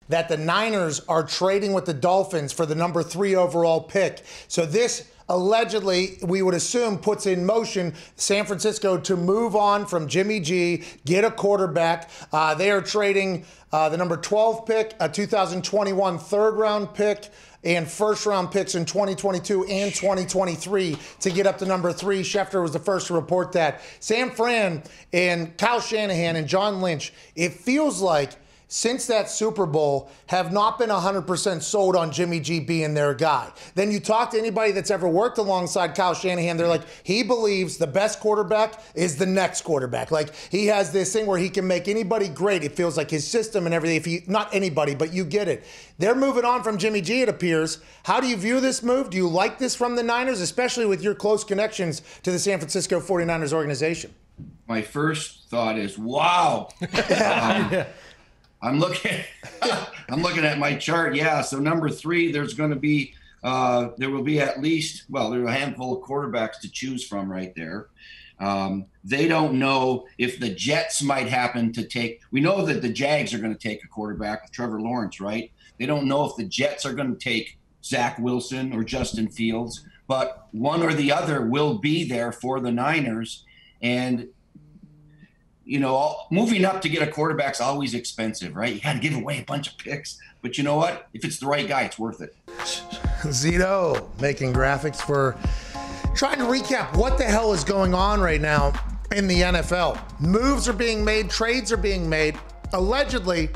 that the Niners are trading with the Dolphins for the number 3 overall pick. So this allegedly, we would assume, puts in motion San Francisco to move on from Jimmy G, get a quarterback. They are trading the number 12 pick, a 2021 third-round pick, and first-round picks in 2022 and 2023 to get up to number 3. Schefter was the first to report that. San Fran and Kyle Shanahan and John Lynch, it feels like since that Super Bowl, have not been 100% sold on Jimmy G being their guy. Then you talk to anybody that's ever worked alongside Kyle Shanahan, they're like, he believes the best quarterback is the next quarterback. Like, he has this thing where he can make anybody great. It feels like his system and everything. Not anybody, but you get it. They're moving on from Jimmy G, it appears. How do you view this move? Do you like this from the Niners, especially with your close connections to the San Francisco 49ers organization? My first thought is, wow. I'm looking at my chart. Yeah. So number 3, there will be at least, well, there are a handful of quarterbacks to choose from right there. They don't know if the Jets might happen to take, we know that the Jags are going to take a quarterback with Trevor Lawrence, right? They don't know if the Jets are going to take Zach Wilson or Justin Fields, but one or the other will be there for the Niners. And you know, moving up to get a quarterback's always expensive, right? You got to give away a bunch of picks. But you know what? If it's the right guy, it's worth it. Zito making graphics for trying to recap what the hell is going on right now in the NFL. Moves are being made. Trades are being made. Allegedly,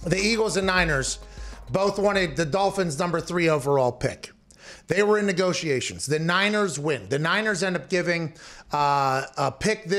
the Eagles and Niners both wanted the Dolphins' number 3 overall pick. They were in negotiations. The Niners win. The Niners end up giving a pick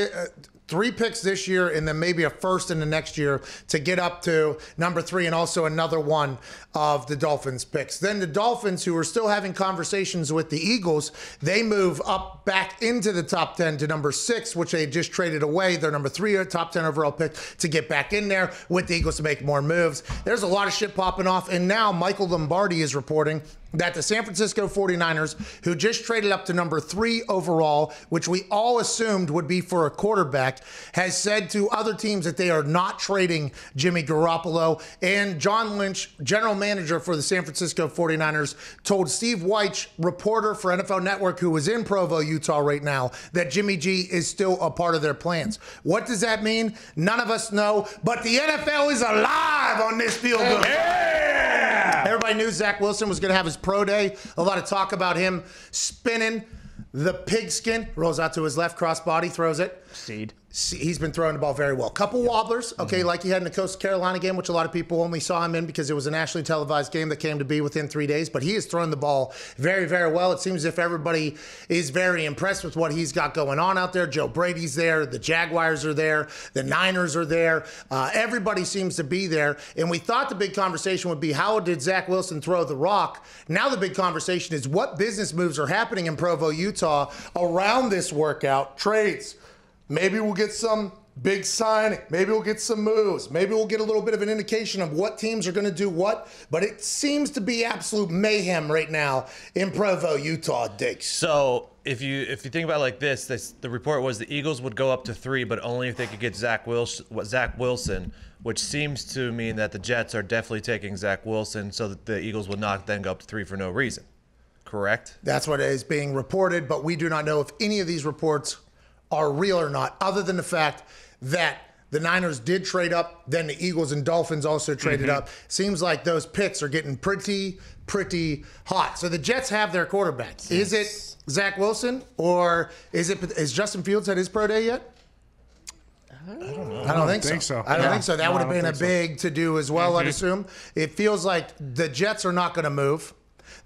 3 picks this year and then maybe a first in the next year to get up to number 3 and also another one of the Dolphins picks. Then the Dolphins, who are still having conversations with the Eagles, they move up back into the top 10 to number 6, which they just traded away their number 3 top 10 overall pick to get back in there with the Eagles to make more moves. There's a lot of shit popping off. And now Michael Lombardi is reporting that the San Francisco 49ers, who just traded up to number 3 overall, which we all assumed would be for a quarterback, has said to other teams that they are not trading Jimmy Garoppolo. And John Lynch, general manager for the San Francisco 49ers, told Steve Wyche, reporter for NFL Network, who is in Provo, Utah right now, that Jimmy G is still a part of their plans. What does that mean? None of us know, but the NFL is alive on this field. Yeah! Everybody knew Zach Wilson was going to have his pro day. A lot of talk about him spinning the pigskin. Rolls out to his left crossbody, throws it. Seed. He's been throwing the ball very well. Couple wobblers, okay, like he had in the Coastal Carolina game, which a lot of people only saw him in because it was a nationally televised game that came to be within 3 days. But he has thrown the ball very, very well. It seems as if everybody is very impressed with what he's got going on out there. Joe Brady's there. The Jaguars are there. The Niners are there. Everybody seems to be there. And we thought the big conversation would be, how did Zach Wilson throw the rock? Now the big conversation is, what business moves are happening in Provo, Utah around this workout? Trades. Maybe we'll get some big signing. Maybe we'll get some moves. Maybe we'll get a little bit of an indication of what teams are going to do what. But it seems to be absolute mayhem right now in Provo, Utah, Diggs. So if you think about it like this, the report was the Eagles would go up to 3, but only if they could get Zach Wilson, which seems to mean that the Jets are definitely taking Zach Wilson, so that the Eagles would not then go up to 3 for no reason. Correct? That's what is being reported, but we do not know if any of these reports are real or not, other than the fact that the Niners did trade up, then the Eagles and Dolphins also traded up. Seems like those picks are getting pretty hot. So the Jets have their quarterback. Yes. Is it Zach Wilson, or is Justin Fields had his pro day yet? I don't know. I don't think so. I don't think so. That would have been a big to-do as well, I'd assume. It feels like the Jets are not going to move.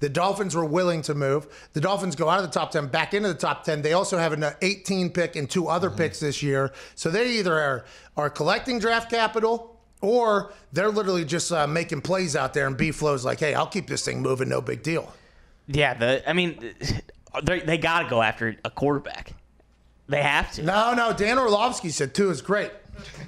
The Dolphins were willing to move. The Dolphins go out of the top 10, back into the top 10. They also have an 18 pick and 2 other picks this year. So they either are collecting draft capital, or they're literally just making plays out there, and B-Flow's like, hey, I'll keep this thing moving, no big deal. Yeah, they got to go after a quarterback. They have to. No, Dan Orlovsky said 2 is great.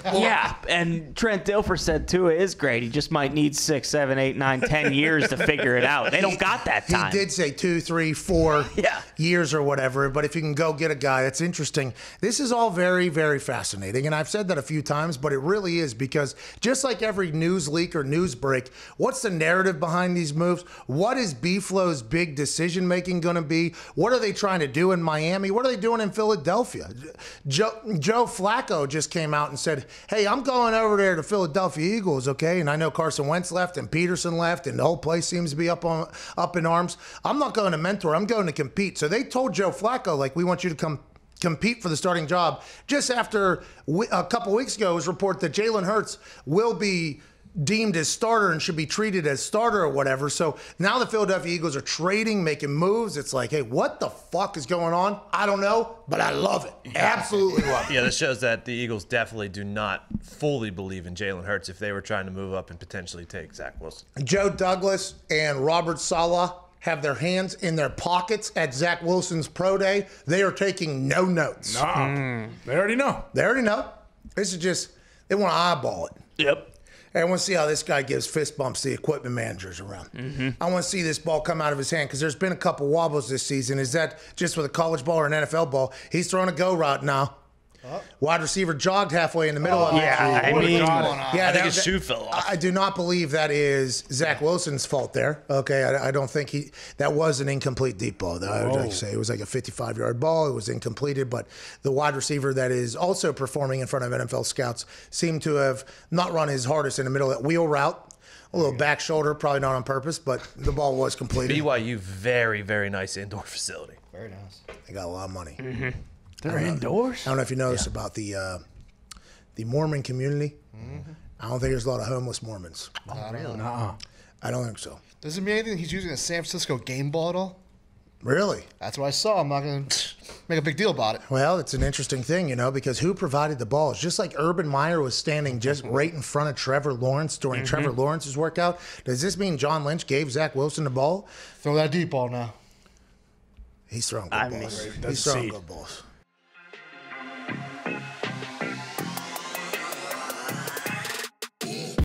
Yeah, and Trent Dilfer said Tua is great. He just might need 6, 7, 8, 9, 10 years to figure it out. They don't got that time. He did say 2, 3, 4 Yeah. years or whatever, but if you can go get a guy, that's interesting. This is all very, very fascinating, and I've said that a few times, but it really is, because just like every news leak or news break, what's the narrative behind these moves? What is B-Flow's big decision-making going to be? What are they trying to do in Miami? What are they doing in Philadelphia? Joe Flacco just came out and said, hey, I'm going over there to Philadelphia Eagles, okay? And I know Carson Wentz left and Peterson left and the whole place seems to be up in arms. I'm not going to mentor. I'm going to compete. So they told Joe Flacco, like, we want you to come compete for the starting job. Just after a couple weeks ago, it was reported that Jalen Hurts will be deemed as starter and should be treated as starter or whatever. So now the Philadelphia Eagles are trading, making moves. It's like, hey, what the fuck is going on? I don't know, but I love it. Absolutely love it. Yeah, this shows that the Eagles definitely do not fully believe in Jalen Hurts if they were trying to move up and potentially take Zach Wilson. Joe Douglas and Robert Saleh have their hands in their pockets at Zach Wilson's pro day. They are taking no notes. No, they already know. They already know. This is just, they want to eyeball it. Yep. I want to see how this guy gives fist bumps to the equipment managers around. I want to see this ball come out of his hand, because there's been a couple wobbles this season. Is that just with a college ball or an NFL ball? He's throwing a go route now. Wide receiver jogged halfway in the middle of it. Yeah, I mean, I think his shoe fell off. I do not believe that is Zach Wilson's fault there. Okay, I don't think that was an incomplete deep ball, though. I would like to say it was like a 55-yard ball. It was incompleted, but the wide receiver that is also performing in front of NFL scouts seemed to have not run his hardest in the middle of that wheel route. A little back shoulder, probably not on purpose, but the ball was completed. BYU, very, very nice indoor facility. Very nice. They got a lot of money. they're indoors. I don't know if you noticed about the Mormon community. I don't think there's a lot of homeless Mormons. Oh, really? Nuh-uh. I don't think so. Does it mean anything he's using a San Francisco game ball at all? Really? That's what I saw. I'm not going to make a big deal about it. Well, it's an interesting thing, because who provided the balls? Just like Urban Meyer was standing just right in front of Trevor Lawrence during Trevor Lawrence's workout, does this mean John Lynch gave Zach Wilson the ball? Throw that deep ball now. He's throwing good balls. He's throwing good balls.